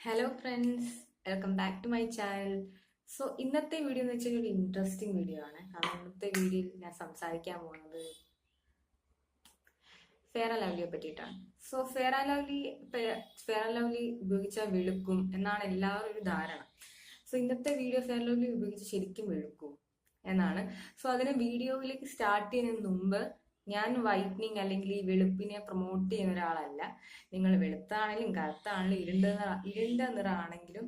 Hello friends, welcome back to my channel. So ഇന്നത്തെ video എന്ന് വെച്ചാൽ ഒരു ഇൻട്രസ്റ്റിംഗ് വീഡിയോ ആണ്. കാരണം ഇന്നത്തെ വീഡിയോയിൽ ഞാൻ സംസാരിക്കാൻ പോകുന്നത് ഫെയർ ആൻഡ് ലവ്ലിയെ പറ്റിയിട്ടാണ്. സോ ഫെയർ ആൻഡ് ലവ്ലി ഉപയോഗിച്ചാൽ വെളുക്കും എന്നാണ് എല്ലാവരും ഒരു ധാരണ. സോ ഇന്നത്തെ വീഡിയോ ഫെയർ ആൻഡ് ലവ്ലി ഉപയോഗിച്ച് ശരിക്കും വെളുക്കും എന്നാണ്. സോ അതിന് വീഡിയോയിലേക്ക് സ്റ്റാർട്ട് ചെയ്യുന്നതിന് മുമ്പ് ഞാൻ വൈറ്റനിങ് അല്ലെങ്കിൽ ഈ വെളുപ്പിനെ പ്രൊമോട്ട് ചെയ്യുന്ന ഒരാളല്ല. നിങ്ങൾ വെളുത്താണെങ്കിലും കറുത്താണെങ്കിലും ഇരുണ്ട നിറമാണെങ്കിലും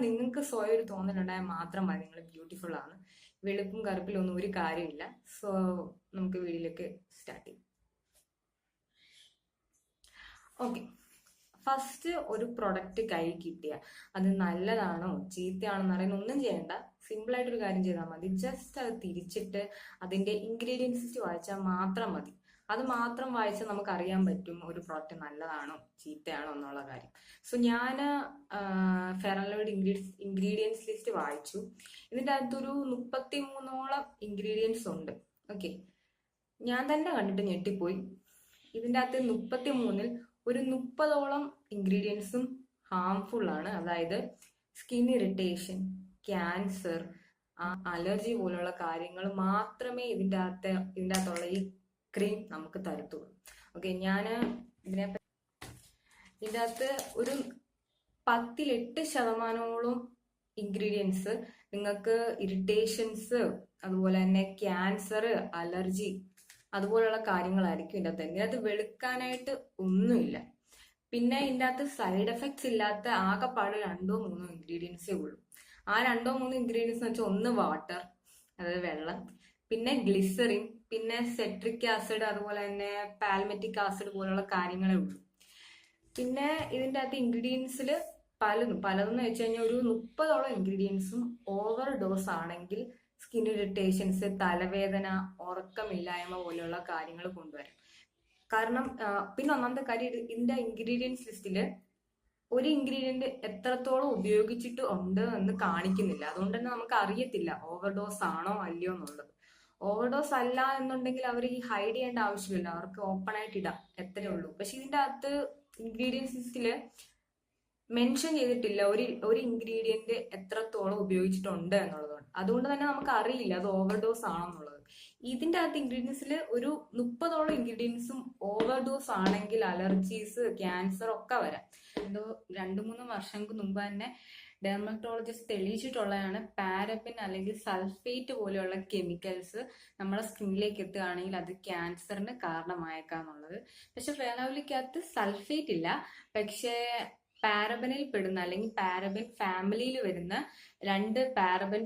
നിങ്ങൾക്ക് സ്വയം ഒരു തോന്നലുണ്ടായാൽ മാത്രം മതി നിങ്ങൾ ബ്യൂട്ടിഫുൾ ആണ്. വെളുപ്പും കറുപ്പിലും ഒന്നും ഒരു കാര്യമില്ല. സോ നമുക്ക് വീഡിയോയിലേക്ക് സ്റ്റാർട്ട് ചെയ്യാം. ഓക്കെ, ഫസ്റ്റ് ഒരു പ്രൊഡക്റ്റ് കൈ കിട്ടിയ അത് നല്ലതാണോ ചീത്തയാണോ എന്ന് അറിയുന്ന ഒന്നും ചെയ്യണ്ട. സിമ്പിൾ ആയിട്ടൊരു കാര്യം ചെയ്താൽ മതി. ജസ്റ്റ് അത് തിരിച്ചിട്ട് അതിന്റെ ഇൻഗ്രീഡിയൻസ് ലിസ്റ്റ് വായിച്ചാൽ മാത്രം മതി. അത് മാത്രം വായിച്ചാൽ നമുക്ക് അറിയാൻ പറ്റും ഒരു പ്രോഡക്റ്റ് നല്ലതാണോ ചീത്തയാണോ എന്നുള്ള കാര്യം. സോ ഞാൻ fair and lovely ingredients list വായിച്ചു. ഇതിൻ്റെ അകത്തൊരു 33ഓളം ഇൻഗ്രീഡിയൻസ് ഉണ്ട്. ഓക്കെ, ഞാൻ തന്നെ കണ്ടിട്ട് ഞെട്ടിപ്പോയി. ഇതിൻ്റെ അകത്ത് 33ൽ ഒരു 30ഓളം ഇൻഗ്രീഡിയൻസും ഹാംഫുൾ ആണ്. അതായത് സ്കിൻ ഇറിറ്റേഷൻ, ക്യാൻസർ, അലർജി പോലുള്ള കാര്യങ്ങൾ മാത്രമേ ഇതിൻ്റെ അകത്തുള്ള ഈ ക്രീം നമുക്ക് തരത്തുള്ളൂ. ഓക്കെ, ഞാൻ ഇതിൻ്റെ അകത്ത് ഒരു 10-8% ഇൻഗ്രീഡിയൻസ് നിങ്ങൾക്ക് ഇറിറ്റേഷൻസ്, അതുപോലെ തന്നെ ക്യാൻസർ, അലർജി അതുപോലുള്ള കാര്യങ്ങളായിരിക്കും ഇതിൻ്റെ അകത്ത് വെളുക്കാനായിട്ട് ഒന്നുമില്ല. പിന്നെ ഇതിൻ്റെ അകത്ത് സൈഡ് എഫക്ട്സ് ഇല്ലാത്ത ആകെപ്പാട് 2-3 ഇൻഗ്രീഡിയൻസേ ഉള്ളൂ. ആ 2-3 ഇൻഗ്രീഡിയൻസ് എന്ന് വെച്ചാൽ ഒന്ന് വാട്ടർ, അതായത് വെള്ളം, പിന്നെ ഗ്ലിസറിൻ, പിന്നെ സെട്രിക് ആസിഡ്, അതുപോലെ തന്നെ പാൽമെറ്റിക് ആസിഡ് പോലുള്ള കാര്യങ്ങളേ ഉള്ളൂ. പിന്നെ ഇതിൻ്റെ അകത്ത് ഇൻഗ്രീഡിയൻസിൽ പലതെന്ന് വെച്ച് കഴിഞ്ഞാൽ ഒരു 30ഓളം ഇൻഗ്രീഡിയൻസും ഓവർ ഡോസ് ആണെങ്കിൽ സ്കിൻ ഇറിറ്റേഷൻസ്, തലവേദന, ഉറക്കമില്ലായ്മ പോലെയുള്ള കാര്യങ്ങൾ കൊണ്ടുവരും. കാരണം പിന്നെ ഒന്നാമത്തെ കാര്യം, ഇതിന്റെ ഇൻഗ്രീഡിയൻസ് ലിസ്റ്റിൽ ഒരു ഇൻഗ്രീഡിയന്റ് എത്രത്തോളം ഉപയോഗിച്ചിട്ട് ഉണ്ട് എന്ന് കാണിക്കുന്നില്ല. അതുകൊണ്ട് തന്നെ നമുക്ക് അറിയത്തില്ല ഓവർഡോസ് ആണോ അല്ലയോ എന്നുള്ളത്. ഓവർഡോസ് അല്ല എന്നുണ്ടെങ്കിൽ അവർ ഈ ഹൈഡ് ചെയ്യേണ്ട ആവശ്യമില്ല, അവർക്ക് ഓപ്പൺ ആയിട്ട് ഇടാം, എത്രയേ ഉള്ളൂ. പക്ഷെ ഇതിന്റെ അകത്ത് ഇൻഗ്രീഡിയൻസ് ലിസ്റ്റില് മെൻഷൻ ചെയ്തിട്ടില്ല ഒരു ഇൻഗ്രീഡിയന്റ് എത്രത്തോളം ഉപയോഗിച്ചിട്ടുണ്ട് എന്നുള്ളതാണ്. അതുകൊണ്ട് തന്നെ നമുക്ക് അറിയില്ല അത് ഓവർഡോസ് ആണോ എന്നുള്ളത്. ഇതിന്റെ അകത്ത് ഇൻഗ്രീഡിയൻസിൽ ഒരു 30ഓളം ഇൻഗ്രീഡിയൻസും ഓവർഡോസ് ആണെങ്കിൽ അലർജീസ്, ക്യാൻസർ ഒക്കെ വരാം. എന്തോ 2-3 വർഷങ്ങൾക്ക് മുമ്പ് തന്നെ ഡെർമറ്റോളജിസ്റ്റ് തെളിയിച്ചിട്ടുള്ളതാണ് പാരബിൻ അല്ലെങ്കിൽ സൾഫേറ്റ് പോലെയുള്ള കെമിക്കൽസ് നമ്മുടെ സ്കിന്നിലേക്ക് എത്തുകയാണെങ്കിൽ അത് ക്യാൻസറിന് കാരണമായേക്കാന്നുള്ളത്. പക്ഷെ ഫെയർ ആൻഡ് ലവ്ലിക്കകത്ത് സൾഫേറ്റ് ഇല്ല. പക്ഷേ പാരബനിൽ പെടുന്ന അല്ലെങ്കിൽ പാരബൻ ഫാമിലിയിൽ വരുന്ന 2 പാരബൻ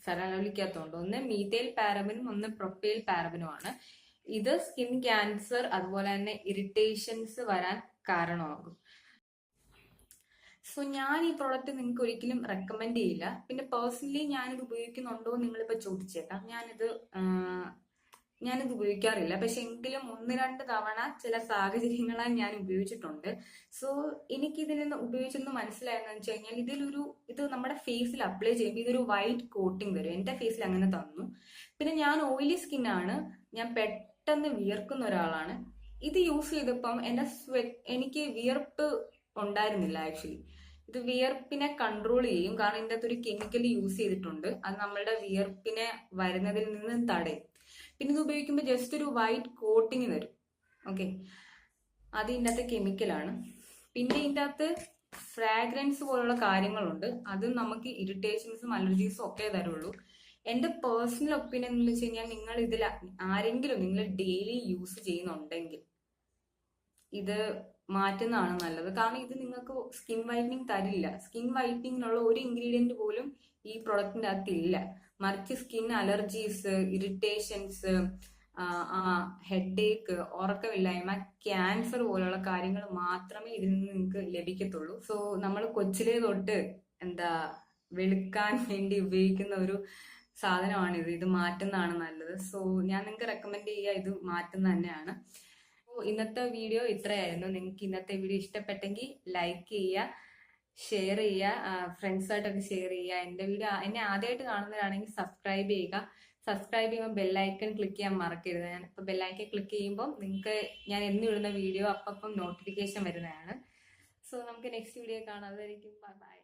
ഫെയർ ആൻഡ് ലവ്ലിക്കകത്തുണ്ട്. ഒന്ന് മീഥൈൽ പാരബനും ഒന്ന് പ്രൊപ്പൈൽ പാരബനുമാണ്. ഇത് സ്കിൻ ക്യാൻസർ അതുപോലെ തന്നെ ഇറിറ്റേഷൻസ് വരാൻ കാരണമാകും. സോ ഞാൻ ഈ പ്രോഡക്റ്റ് നിങ്ങൾക്ക് ഒരിക്കലും റെക്കമെൻഡ് ചെയ്യില്ല. പിന്നെ പേഴ്സണലി ഞാനിത് ഉപയോഗിക്കുന്നുണ്ടോ നിങ്ങളിപ്പോൾ ചോദിച്ചേക്കാം. ഞാനിത് ഉപയോഗിക്കാറില്ല. പക്ഷെ എങ്കിലും 1-2 തവണ ചില സാഹചര്യങ്ങളാൽ ഞാൻ ഉപയോഗിച്ചിട്ടുണ്ട്. സോ ഇതിൽ നിന്ന് ഉപയോഗിച്ചെന്ന് മനസ്സിലായെന്ന് വെച്ച് കഴിഞ്ഞാൽ ഇത് നമ്മുടെ ഫേസിൽ അപ്ലൈ ചെയ്യുമ്പോൾ ഇതൊരു വൈറ്റ് കോട്ടിങ് വരും. എൻ്റെ ഫേസിൽ അങ്ങനെ തന്നു. പിന്നെ ഞാൻ ഓയിലി സ്കിന്നാണ്, ഞാൻ പെട്ടെന്ന് വിയർക്കുന്ന ഒരാളാണ്. ഇത് യൂസ് ചെയ്തപ്പം എനിക്ക് വിയർപ്പ് ഉണ്ടായിരുന്നില്ല. ആക്ച്വലി ഇത് വിയർപ്പിനെ കൺട്രോൾ ചെയ്യും. കാരണം ഇതിൻ്റെ അകത്തൊരു കെമിക്കൽ യൂസ് ചെയ്തിട്ടുണ്ട്, അത് നമ്മളുടെ വിയർപ്പിനെ വരുന്നതിൽ നിന്ന് തടയും. പിന്നെ ഇത് ഉപയോഗിക്കുമ്പോൾ ജസ്റ്റ് ഒരു വൈറ്റ് കോട്ടിങ് തരും. ഓക്കെ, അത് ഇതിൻ്റെ അകത്ത് കെമിക്കലാണ്. പിന്നെ ഇതിൻ്റെ അകത്ത് ഫ്രാഗ്രൻസ് പോലുള്ള കാര്യങ്ങളുണ്ട്, അത് നമുക്ക് ഇറിറ്റേഷൻസും അലർജീസും ഒക്കെ തരുള്ളൂ. എൻ്റെ പേഴ്സണൽ ഒപ്പീനിയൻ എന്ന് വെച്ച് കഴിഞ്ഞാൽ നിങ്ങൾ നിങ്ങൾ ഡെയിലി യൂസ് ചെയ്യുന്നുണ്ടെങ്കിൽ ഇത് മാറ്റുന്നതാണ് നല്ലത്. കാരണം ഇത് നിങ്ങൾക്ക് സ്കിൻ വൈറ്റനിങ് തരില്ല. സ്കിൻ വൈറ്റനിങ്ങിനുള്ള ഒരു ഇൻഗ്രീഡിയന്റ് പോലും ഈ പ്രൊഡക്റ്റിന്റെ അകത്ത് ഇല്ല. മറിച്ച് സ്കിൻ അലർജീസ്, ഇറിറ്റേഷൻസ്, ഹെഡേക്ക്, ഉറക്കമില്ലായ്മ, ക്യാൻസർ പോലുള്ള കാര്യങ്ങൾ മാത്രമേ ഇതിൽ നിന്ന് നിങ്ങൾക്ക് ലഭിക്കത്തുള്ളൂ. സോ നമ്മൾ കൊച്ചിലേ തൊട്ട് വെളുക്കാൻ വേണ്ടി ഉപയോഗിക്കുന്ന ഒരു സാധനമാണിത്. ഇത് മാറ്റുന്നതാണ് നല്ലത്. സോ ഞാൻ നിങ്ങൾക്ക് റെക്കമെൻഡ് ചെയ്യുക ഇത് മാറ്റുന്ന തന്നെയാണ്. ഇന്നത്തെ വീഡിയോ ഇത്രയായിരുന്നു. നിങ്ങൾക്ക് ഇന്നത്തെ വീഡിയോ ഇഷ്ടപ്പെട്ടെങ്കിൽ ലൈക്ക് ചെയ്യുക, ഷെയർ ചെയ്യുക, ഫ്രണ്ട്സായിട്ടൊക്കെ ഷെയർ ചെയ്യുക. എന്നെ ആദ്യമായിട്ട് കാണുന്നവരാണെങ്കിൽ സബ്സ്ക്രൈബ് ചെയ്യുക. സബ്സ്ക്രൈബ് ചെയ്യുമ്പോൾ ബെല്ലൈക്കൺ ക്ലിക്ക് ചെയ്യാൻ മറക്കരുത്. ഞാനിപ്പോൾ ബെല്ലൈക്കൺ ക്ലിക്ക് ചെയ്യുമ്പോൾ നിങ്ങൾക്ക് ഞാൻ എന്നും ഇടുന്ന വീഡിയോ അപ്പം നോട്ടിഫിക്കേഷൻ വരുന്നതാണ്. സോ നമുക്ക് നെക്സ്റ്റ് വീഡിയോ കാണാം. അതായിരിക്കും. Bye bye.